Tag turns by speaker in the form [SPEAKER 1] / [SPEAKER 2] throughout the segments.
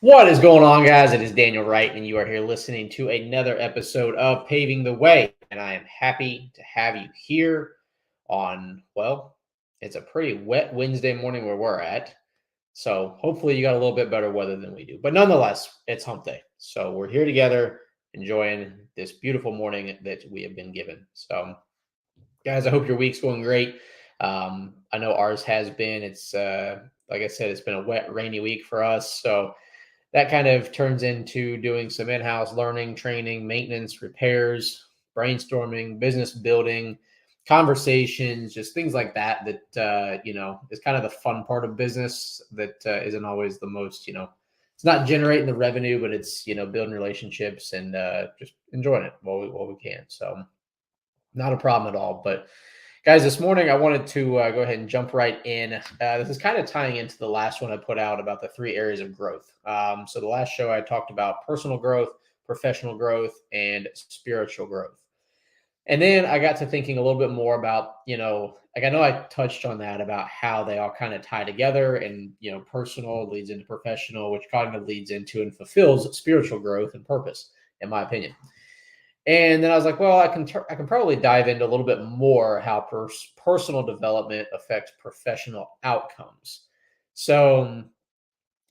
[SPEAKER 1] What is going on, guys? It is Daniel Wright, and you are here listening to another episode of Paving the Way. And I am happy to have you here on, well, it's a pretty wet Wednesday morning where we're at. So hopefully you got a little bit better weather than we do. But nonetheless, it's hump day. So we're here together enjoying this beautiful morning that we have been given. So, guys, I hope your week's going great. I know ours has been. It's, like I said, it's been a wet, rainy week for us. So, that kind of turns into doing some in-house learning, training, maintenance, repairs, brainstorming, business building, conversations, just things like that. Is kind of the fun part of business. That isn't always the most. It's not generating the revenue, but it's building relationships and just enjoying it while we can. So not a problem at all. But guys, this morning I wanted to go ahead and jump right in. This is kind of tying into the last one I put out about the 3 areas of growth. So the last show I talked about personal growth, professional growth, and spiritual growth. And then I got to thinking a little bit more about, like I know I touched on that about how they all kind of tie together and, personal leads into professional, which kind of leads into and fulfills spiritual growth and purpose, in my opinion. And then I was like, well, I can probably dive into a little bit more how personal development affects professional outcomes. So,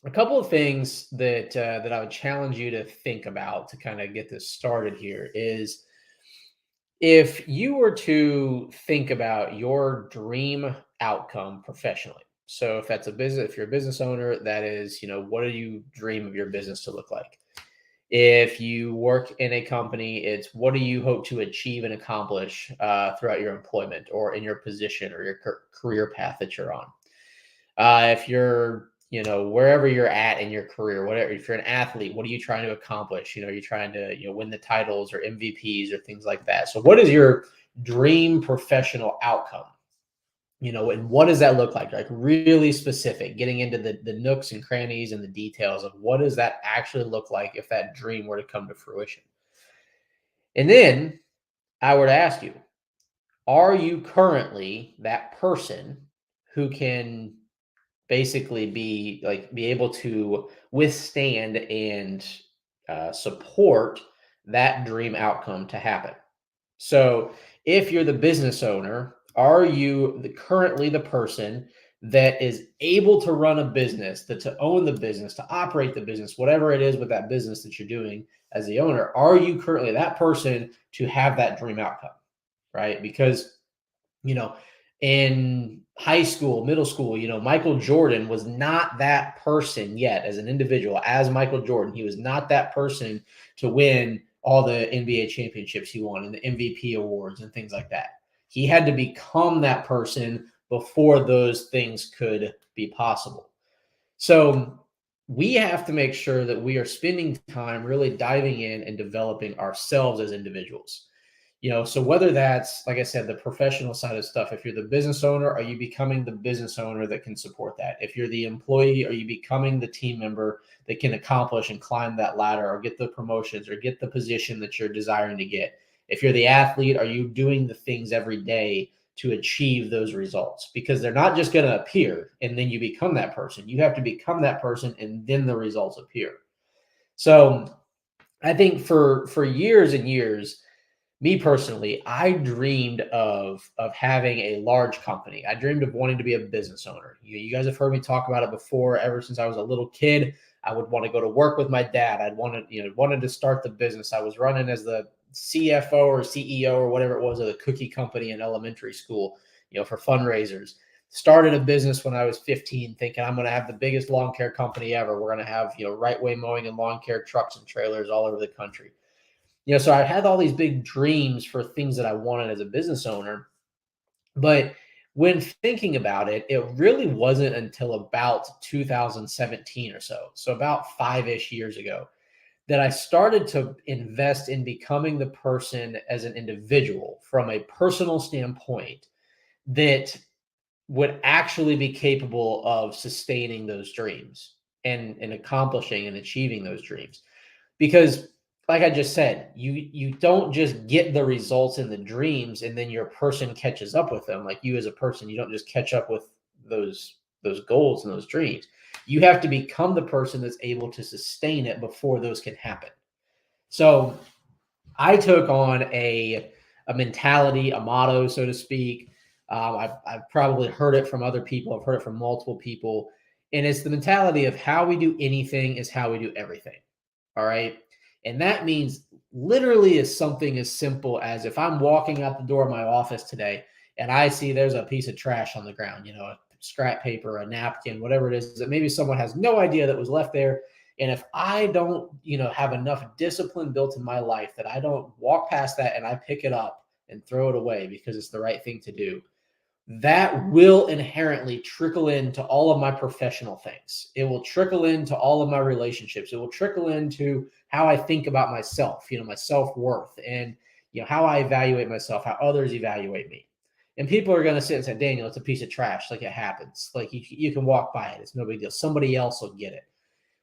[SPEAKER 1] a couple of things that I would challenge you to think about to kind of get this started here is if you were to think about your dream outcome professionally. So, if you're a business owner, that is, what do you dream of your business to look like? If you work in a company, it's what do you hope to achieve and accomplish throughout your employment or in your position or your career path that you're on. If you're, wherever you're at in your career, whatever, if you're an athlete, what are you trying to accomplish? You're trying to, win the titles or MVPs or things like that. So what is your dream professional outcome? And what does that look like? Like really specific, getting into the nooks and crannies and the details of what does that actually look like if that dream were to come to fruition. And then I were to ask you, are you currently that person who can basically be able to withstand and support that dream outcome to happen? So if you're the business owner, are you currently the person that is able to run a business, to own the business, to operate the business, whatever it is with that business that you're doing as the owner? Are you currently that person to have that dream outcome, right? Because, you know, in high school, middle school, Michael Jordan was not that person yet as an individual, as Michael Jordan. He was not that person to win all the NBA championships he won and the MVP awards and things like that. He had to become that person before those things could be possible. So we have to make sure that we are spending time really diving in and developing ourselves as individuals. So whether that's, like I said, the professional side of stuff, if you're the business owner, are you becoming the business owner that can support that? If you're the employee, are you becoming the team member that can accomplish and climb that ladder or get the promotions or get the position that you're desiring to get? If you're the athlete, are you doing the things every day to achieve those results? Because they're not just going to appear and then you become that person. You have to become that person and then the results appear. So I think for years and years, me personally, I dreamed of having a large company. I dreamed of wanting to be a business owner. You guys have heard me talk about it before. Ever since I was a little kid, I would want to go to work with my dad. I'd wanted to start the business. I was running as the CFO or CEO or whatever it was of the cookie company in elementary school, for fundraisers. Started a business when I was 15, thinking I'm going to have the biggest lawn care company ever. We're going to have, right way mowing and lawn care trucks and trailers all over the country. So I had all these big dreams for things that I wanted as a business owner. But when thinking about it, it really wasn't until about 2017 or so about 5-ish years ago, that I started to invest in becoming the person as an individual from a personal standpoint that would actually be capable of sustaining those dreams and accomplishing and achieving those dreams. Because like I just said, you don't just get the results in the dreams and then your person catches up with them. Like you as a person, you don't just catch up with those goals and those dreams. You have to become the person that's able to sustain it before those can happen. So I took on a mentality, a motto, so to speak. I've probably heard it from other people. I've heard it from multiple people. And it's the mentality of how we do anything is how we do everything. All right. And that means literally is something as simple as if I'm walking out the door of my office today and I see there's a piece of trash on the ground, a scrap paper, a napkin, whatever it is that maybe someone has no idea that was left there. And if I don't, have enough discipline built in my life that I don't walk past that and I pick it up and throw it away because it's the right thing to do, that will inherently trickle into all of my professional things. It will trickle into all of my relationships. It will trickle into how I think about myself, my self-worth, and how I evaluate myself, how others evaluate me. And people are going to sit and say, Daniel, it's a piece of trash. Like, it happens. Like, you can walk by it. It's no big deal. Somebody else will get it.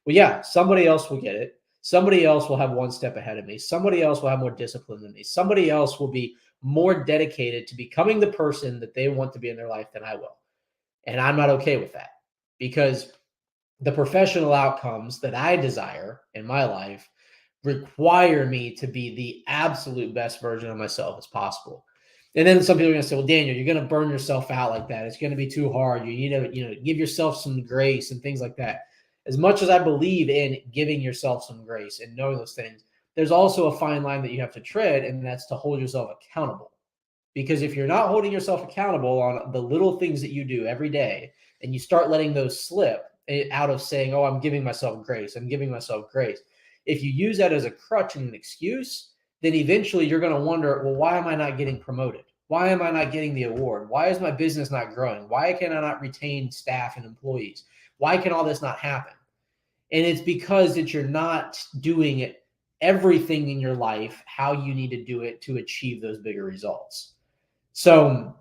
[SPEAKER 1] Well, yeah, somebody else will get it. Somebody else will have one step ahead of me. Somebody else will have more discipline than me. Somebody else will be more dedicated to becoming the person that they want to be in their life than I will. And I'm not okay with that, because the professional outcomes that I desire in my life require me to be the absolute best version of myself as possible. And then some people are going to say, well, Daniel, you're going to burn yourself out like that. It's going to be too hard. You need to, give yourself some grace and things like that. As much as I believe in giving yourself some grace and knowing those things, there's also a fine line that you have to tread, and that's to hold yourself accountable. Because if you're not holding yourself accountable on the little things that you do every day, and you start letting those slip out of saying, oh, I'm giving myself grace, if you use that as a crutch and an excuse, then eventually you're going to wonder, well, why am I not getting promoted? Why am I not getting the award? Why is my business not growing? Why can I not retain staff and employees? Why can all this not happen? And it's because that you're not doing it, everything in your life, how you need to do it to achieve those bigger results. So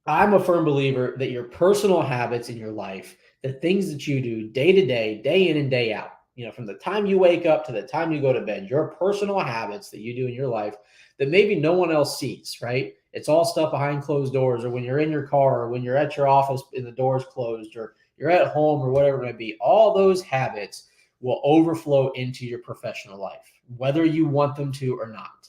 [SPEAKER 1] I'm a firm believer that your personal habits in your life, the things that you do day to day, day in and day out, from the time you wake up to the time you go to bed, your personal habits that you do in your life that maybe no one else sees, right? It's all stuff behind closed doors, or when you're in your car, or when you're at your office and the door's closed, or you're at home, or whatever it may be. All those habits will overflow into your professional life, whether you want them to or not.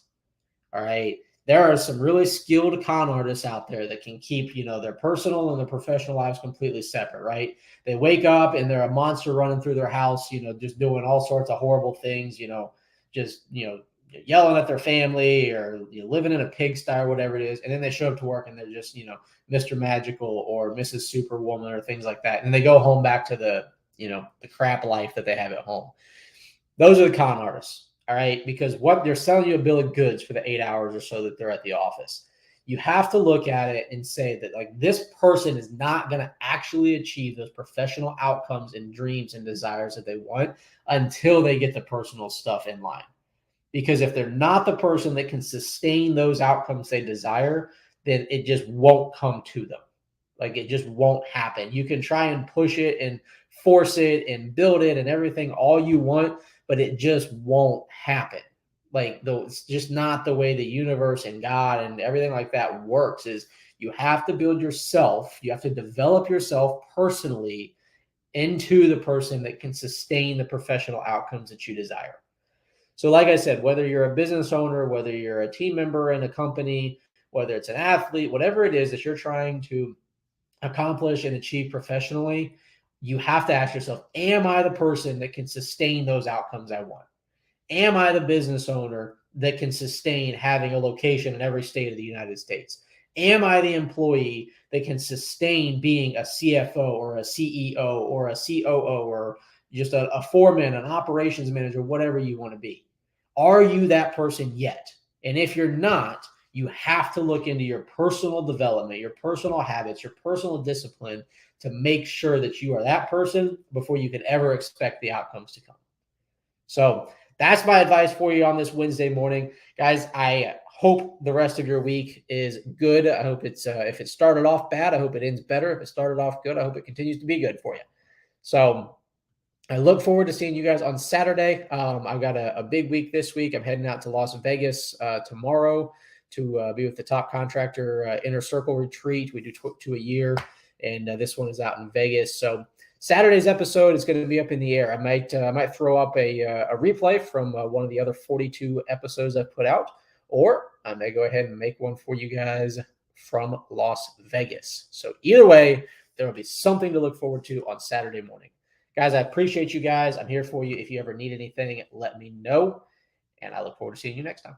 [SPEAKER 1] All right. There are some really skilled con artists out there that can keep, their personal and their professional lives completely separate, right? They wake up and they're a monster running through their house, just doing all sorts of horrible things, just, yelling at their family, or living in a pigsty or whatever it is. And then they show up to work and they're just, Mr. Magical or Mrs. Superwoman or things like that. And they go home back to the crap life that they have at home. Those are the con artists. All right. Because what they're selling you a bill of goods for the 8 hours or so that they're at the office. You have to look at it and say that, like, this person is not going to actually achieve those professional outcomes and dreams and desires that they want until they get the personal stuff in line. Because if they're not the person that can sustain those outcomes they desire, then it just won't come to them. Like, it just won't happen. You can try and push it and force it and build it and everything all you want, but it just won't happen. Like, it's just not the way the universe and God and everything like that works. Is you have to build yourself. You have to develop yourself personally into the person that can sustain the professional outcomes that you desire. So like I said, whether you're a business owner, whether you're a team member in a company, whether it's an athlete, whatever it is that you're trying to accomplish and achieve professionally, you have to ask yourself, am I the person that can sustain those outcomes I want? Am I the business owner that can sustain having a location in every state of the United States? Am I the employee that can sustain being a CFO or a CEO or a COO or just a foreman, an operations manager, whatever you want to be? Are you that person yet? And if you're not, you have to look into your personal development, your personal habits, your personal discipline to make sure that you are that person before you could ever expect the outcomes to come. So that's my advice for you on this Wednesday morning. Guys, I hope the rest of your week is good. I hope it's, if it started off bad, I hope it ends better. If it started off good, I hope it continues to be good for you. So I look forward to seeing you guys on Saturday. I've got a big week this week. I'm heading out to Las Vegas tomorrow to be with the top contractor inner circle retreat. We do two a year. and this one is out in Vegas. So Saturday's episode is going to be up in the air. I might throw up a replay from one of the other 42 episodes I've put out, or I may go ahead and make one for you guys from Las Vegas. So either way, there will be something to look forward to on Saturday morning. Guys, I appreciate you guys. I'm here for you. If you ever need anything, let me know, and I look forward to seeing you next time.